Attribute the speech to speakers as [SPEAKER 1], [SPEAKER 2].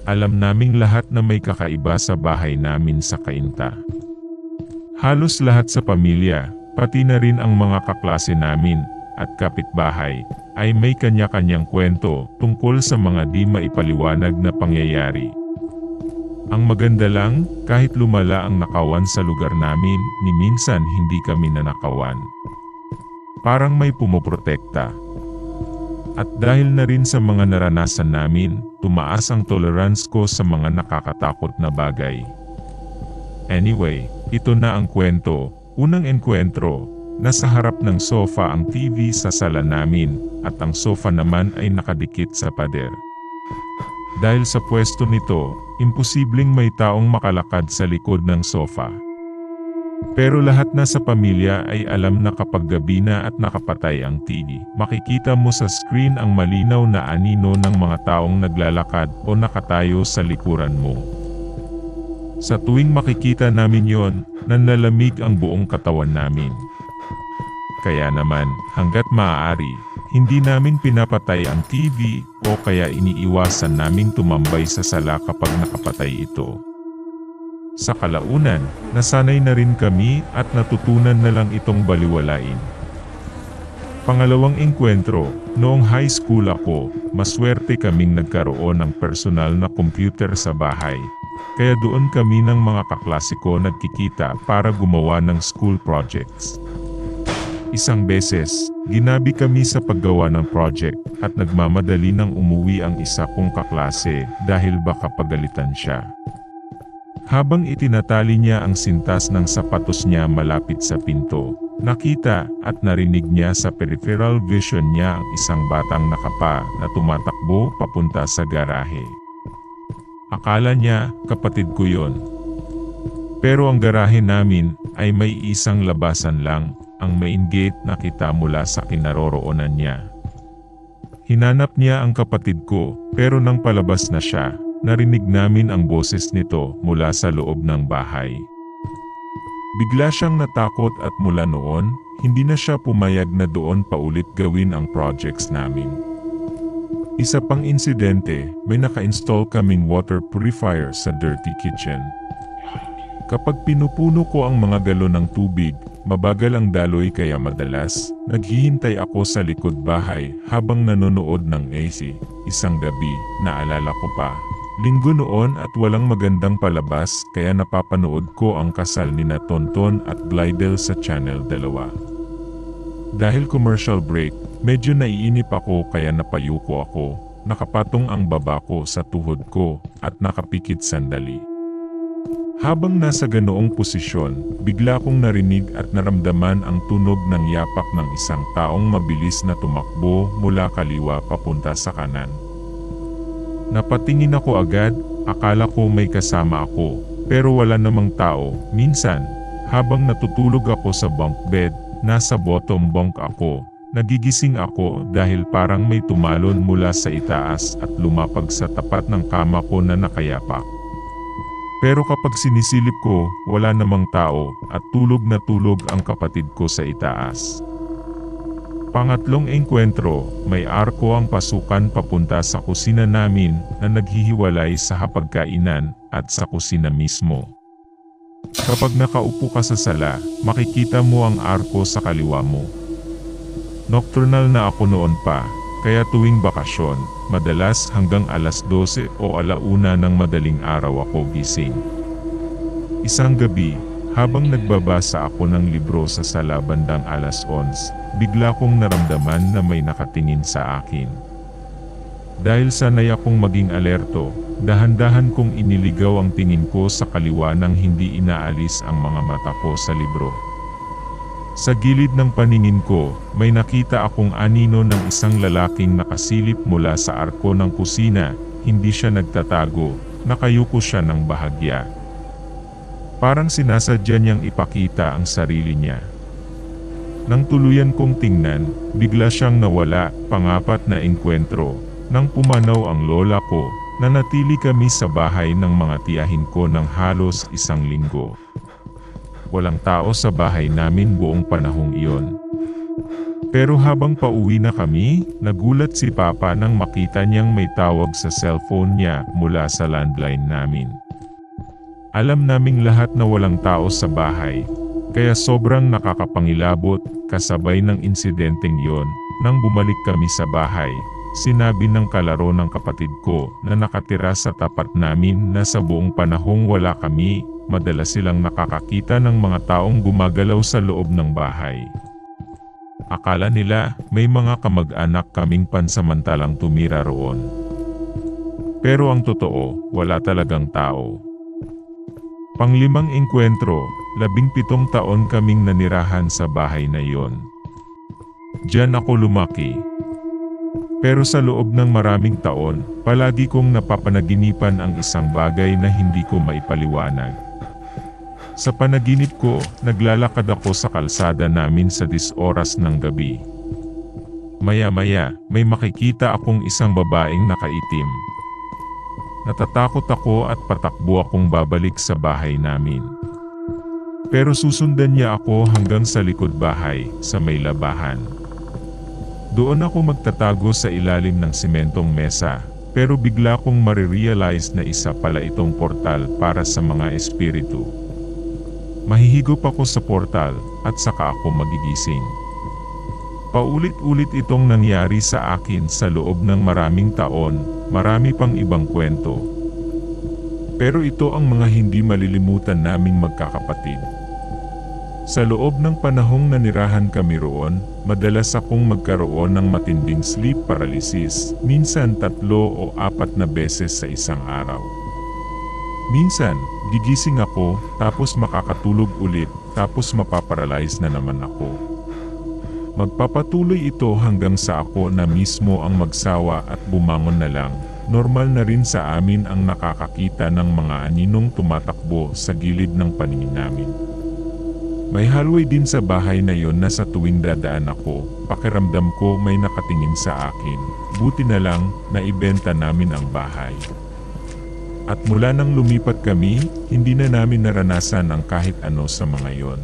[SPEAKER 1] Alam naming lahat na may kakaiba sa bahay namin sa Cainta. Halos lahat sa pamilya, pati na rin ang mga kaklase namin at kapitbahay, ay may kanya-kanyang kwento tungkol sa mga di maipaliwanag na pangyayari. Ang maganda lang, kahit lumala ang nakawan sa lugar namin, ni minsan hindi kami nanakawan. Parang may pumoprotekta. At dahil na rin sa mga naranasan namin, tumaas ang tolerance ko sa mga nakakatakot na bagay. Anyway, ito na ang kwento. Unang enkwentro, nasa harap ng sofa ang TV sa sala namin, at ang sofa naman ay nakadikit sa pader. Dahil sa pwesto nito, imposibleng may taong makalakad sa likod ng sofa. Pero lahat na sa pamilya ay alam na kapag gabi na at nakapatay ang TV, makikita mo sa screen ang malinaw na anino ng mga taong naglalakad o nakatayo sa likuran mo. Sa tuwing makikita namin yon, nanlalamig ang buong katawan namin. Kaya naman, hanggat maaari, hindi namin pinapatay ang TV o kaya iniiwasan naming tumambay sa sala kapag nakapatay ito. Sa kalaunan, nasanay na rin kami at natutunan na lang itong baliwalain. Pangalawang engkwentro, noong high school ako, maswerte kaming nagkaroon ng personal na computer sa bahay. Kaya doon kami ng mga kaklase ko nagkikita para gumawa ng school projects. Isang beses, ginabi kami sa paggawa ng project at nagmamadali nang umuwi ang isa kong kaklase dahil baka pagalitan siya. Habang itinatali niya ang sintas ng sapatos niya malapit sa pinto, nakita at narinig niya sa peripheral vision niya ang isang batang nakapa na tumatakbo papunta sa garahe. Akala niya, kapatid ko yon. Pero ang garahe namin ay may isang labasan lang, ang main gate nakita mula sa kinaroroonan niya. Hinanap niya ang kapatid ko, pero nang palabas na siya, narinig namin ang boses nito mula sa loob ng bahay. Bigla siyang natakot at mula noon, hindi na siya pumayag na doon paulit gawin ang projects namin. Isa pang insidente, may naka-install kaming water purifier sa dirty kitchen. Kapag pinupuno ko ang mga galon ng tubig, mabagal ang daloy kaya madalas, naghihintay ako sa likod bahay habang nanonood ng AC. Isang gabi, naalala ko pa, linggo noon at walang magandang palabas kaya napapanood ko ang kasal nina Tonton at Glidel sa Channel 2. Dahil commercial break, medyo naiinip ako kaya napayuko ako, nakapatong ang baba ko sa tuhod ko at nakapikit sandali. Habang nasa ganoong posisyon, bigla kong narinig at naramdaman ang tunog ng yapak ng isang taong mabilis na tumakbo mula kaliwa papunta sa kanan. Napatingin ako agad, akala ko may kasama ako, pero wala namang tao. Minsan, habang natutulog ako sa bunk bed, nasa bottom bunk ako, nagigising ako dahil parang may tumalon mula sa itaas at lumapag sa tapat ng kama ko na nakayapak. Pero kapag sinisilip ko, wala namang tao at tulog na tulog ang kapatid ko sa itaas. Pangatlong engkwentro, may arko ang pasukan papunta sa kusina namin na naghihiwalay sa hapagkainan at sa kusina mismo. Kapag nakaupo ka sa sala, makikita mo ang arko sa kaliwa mo. Nocturnal na ako noon pa, kaya tuwing bakasyon, madalas hanggang alas 12 o alauna ng madaling araw ako gising. Isang gabi, habang nagbabasa ako ng libro sa sala bandang alas 11, bigla kong naramdaman na may nakatingin sa akin. Dahil sanay akong maging alerto, dahan-dahan kong iniligaw ang tingin ko sa kaliwa nang hindi inaalis ang mga mata ko sa libro. Sa gilid ng paningin ko, may nakita akong anino ng isang lalaking nakasilip mula sa arko ng kusina, hindi siya nagtatago, nakayuko siya ng bahagya. Parang sinasadya niyang ipakita ang sarili niya. Nang tuluyan kong tingnan, bigla siyang nawala. Pangapat na engkwentro, nang pumanaw ang lola ko, nanatili kami sa bahay ng mga tiyahin ko ng halos isang linggo. Walang tao sa bahay namin buong panahong iyon. Pero habang pauwi na kami, nagulat si Papa nang makita niyang may tawag sa cellphone niya mula sa landline namin. Alam naming lahat na walang tao sa bahay, kaya sobrang nakakapangilabot. Kasabay ng insidenteng yon, nang bumalik kami sa bahay, sinabi ng kalaro ng kapatid ko na nakatira sa tapat namin na sa buong panahong wala kami, madalas silang nakakakita ng mga taong gumagalaw sa loob ng bahay. Akala nila may mga kamag-anak kaming pansamantalang tumira roon. Pero ang totoo, wala talagang tao. Panglimang engkwentro, 17 taon kaming nanirahan sa bahay na iyon. Diyan ako lumaki. Pero sa loob ng maraming taon, palagi kong napapanaginipan ang isang bagay na hindi ko maipaliwanag. Sa panaginip ko, naglalakad ako sa kalsada namin sa 10 oras ng gabi. Maya-maya, may makikita akong isang babaeng nakaitim. Natatakot ako at patakbo akong babalik sa bahay namin. Pero susundan niya ako hanggang sa likod bahay, sa may labahan. Doon ako magtatago sa ilalim ng sementong mesa, pero bigla kong marirealize na isa pala itong portal para sa mga espiritu. Mahihigop ako sa portal, at saka ako magigising. Paulit-ulit itong nangyari sa akin sa loob ng maraming taon, marami pang ibang kwento. Pero ito ang mga hindi malilimutan naming magkakapatid. Sa loob ng panahong nanirahan kami roon, madalas akong magkaroon ng matinding sleep paralysis, minsan 3 o 4 na beses sa isang araw. Minsan, gigising ako, tapos makakatulog ulit, tapos mapaparalyze na naman ako. Magpapatuloy ito hanggang sa ako na mismo ang magsawa at bumangon na lang. Normal na rin sa amin ang nakakakita ng mga aninong tumatakbo sa gilid ng paningin namin. May hallway din sa bahay na yon na sa tuwing dadaan ako, pakiramdam ko may nakatingin sa akin. Buti na lang, naibenta namin ang bahay. At mula nang lumipat kami, hindi na namin naranasan ang kahit ano sa mga yon.